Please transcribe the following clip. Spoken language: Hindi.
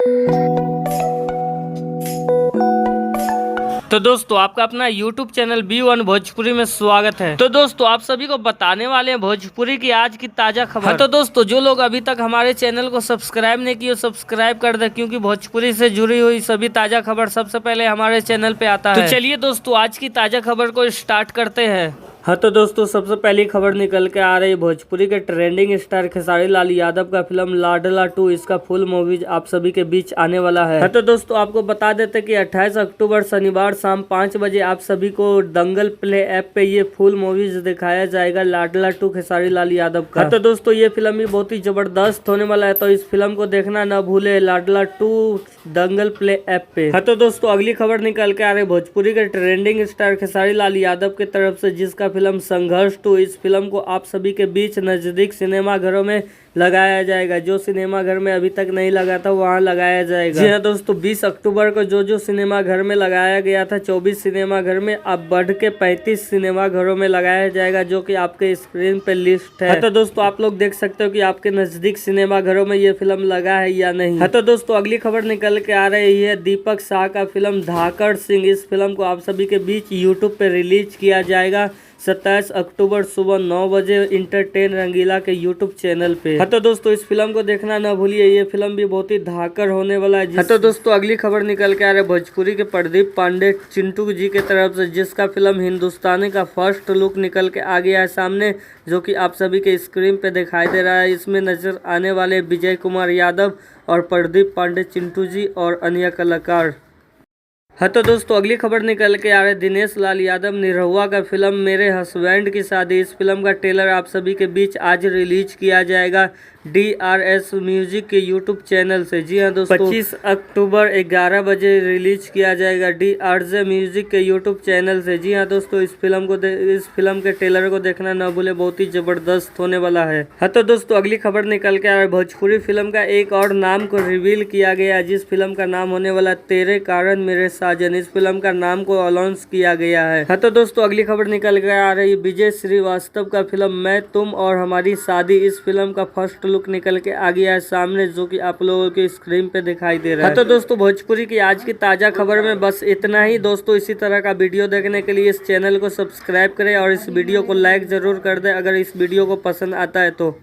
तो दोस्तों आपका अपना YouTube चैनल B1 भोजपुरी में स्वागत है। तो दोस्तों आप सभी को बताने वाले हैं भोजपुरी की आज की ताजा खबर। हाँ तो दोस्तों जो लोग अभी तक हमारे चैनल को सब्सक्राइब नहीं किए सब्सक्राइब कर दे, क्योंकि भोजपुरी से जुड़ी हुई सभी ताजा खबर सबसे पहले हमारे चैनल पे आता है। तो चलिए दोस्तों आज की ताजा खबर को स्टार्ट करते हैं। हाँ तो दोस्तों सबसे पहली खबर निकल के आ रही भोजपुरी के ट्रेंडिंग स्टार खेसारी लाल यादव का फिल्म लाडला 2 इसका फुल मूवी आप सभी के बीच आने वाला है। हाँ तो दोस्तों आपको बता देते कि 28 अक्टूबर शनिवार शाम 5 बजे आप सभी को दंगल प्ले ऐप पे ये फुल मूवीज दिखाया जाएगा लाडला 2 खेसारी लाल यादव का। हाँ तो दोस्तों ये फिल्म भी बहुत ही जबरदस्त होने वाला है, तो इस फिल्म को देखना न भूले लाडला 2 दंगल प्ले ऐप पे। हाँ तो दोस्तों अगली खबर निकल के आ रही भोजपुरी के ट्रेंडिंग स्टार खेसारी लाल यादव की तरफ से, जिसका फिल्म संघर्ष 2 इस फिल्म को आप सभी के बीच नजदीक सिनेमा घरों में लगाया जाएगा। जो सिनेमा घर में अभी तक नहीं लगा था वहां लगाया जाएगा। जी हाँ दोस्तों 20 अक्टूबर को जो सिनेमा घर में लगाया गया था 24 सिनेमा घर में, अब बढ़ के 35 सिनेमा घरों में लगाया जाएगा, जो कि आपके स्क्रीन पे लिस्ट है। हाँ तो दोस्तों आप लोग देख सकते हो कि आपके नजदीक सिनेमा घरों में ये फिल्म लगा है या नहीं। हाँ तो दोस्तों अगली खबर निकल के आ रही है दीपक शाह का फिल्म धाकड़ सिंह। इस फिल्म को आप सभी के बीच यूट्यूब पे रिलीज किया जाएगा 27 अक्टूबर सुबह 9 बजे इंटरटेन रंगीला के यूट्यूब चैनल पे। हाँ तो दोस्तों इस फिल्म को देखना ना भूलिए, ये फिल्म भी बहुत ही धाकड़ होने वाला है। हाँ तो दोस्तों अगली खबर निकल के आ रहा है भोजपुरी के प्रदीप पांडे चिंटू जी के तरफ से, जिसका फिल्म हिंदुस्तानी का फर्स्ट लुक निकल के आ गया है सामने, जो कि आप सभी के स्क्रीन पे दिखाई दे रहा है। इसमें नजर आने वाले विजय कुमार यादव और प्रदीप पांडे चिंटू जी और अन्य कलाकार। हाँ तो दोस्तों अगली खबर निकल के आ रहे दिनेश लाल यादव निरहुआ का फिल्म मेरे हस्बैंड की शादी। इस फिल्म का ट्रेलर आप सभी के बीच आज रिलीज किया जाएगा DRS म्यूजिक के यूट्यूब चैनल से। जी हाँ दोस्तों 25 अक्टूबर 11 बजे रिलीज किया जाएगा DRS म्यूजिक के यूट्यूब चैनल से। जी हाँ दोस्तों इस फिल्म के ट्रेलर को देखना न भूले, बहुत ही जबरदस्त होने वाला है। हाँ तो दोस्तों अगली खबर निकल के आ रहा है भोजपुरी फिल्म का एक और नाम को रिवील किया गया, जिस फिल्म का नाम होने वाला तेरे कारण मेरे साजन। इस फिल्म का नाम को अनाउंस किया गया है। हाँ तो दोस्तों अगली खबर निकल के आ रही विजय श्रीवास्तव का फिल्म मैं तुम और हमारी शादी। इस फिल्म का फर्स्ट लुक निकल के आ गया है सामने, जो कि आप लोगों के स्क्रीन पे दिखाई दे रहा है। तो दोस्तों भोजपुरी की आज की ताजा खबर में बस इतना ही। दोस्तों इसी तरह का वीडियो देखने के लिए इस चैनल को सब्सक्राइब करें और इस वीडियो को लाइक जरूर कर दें अगर इस वीडियो को पसंद आता है तो।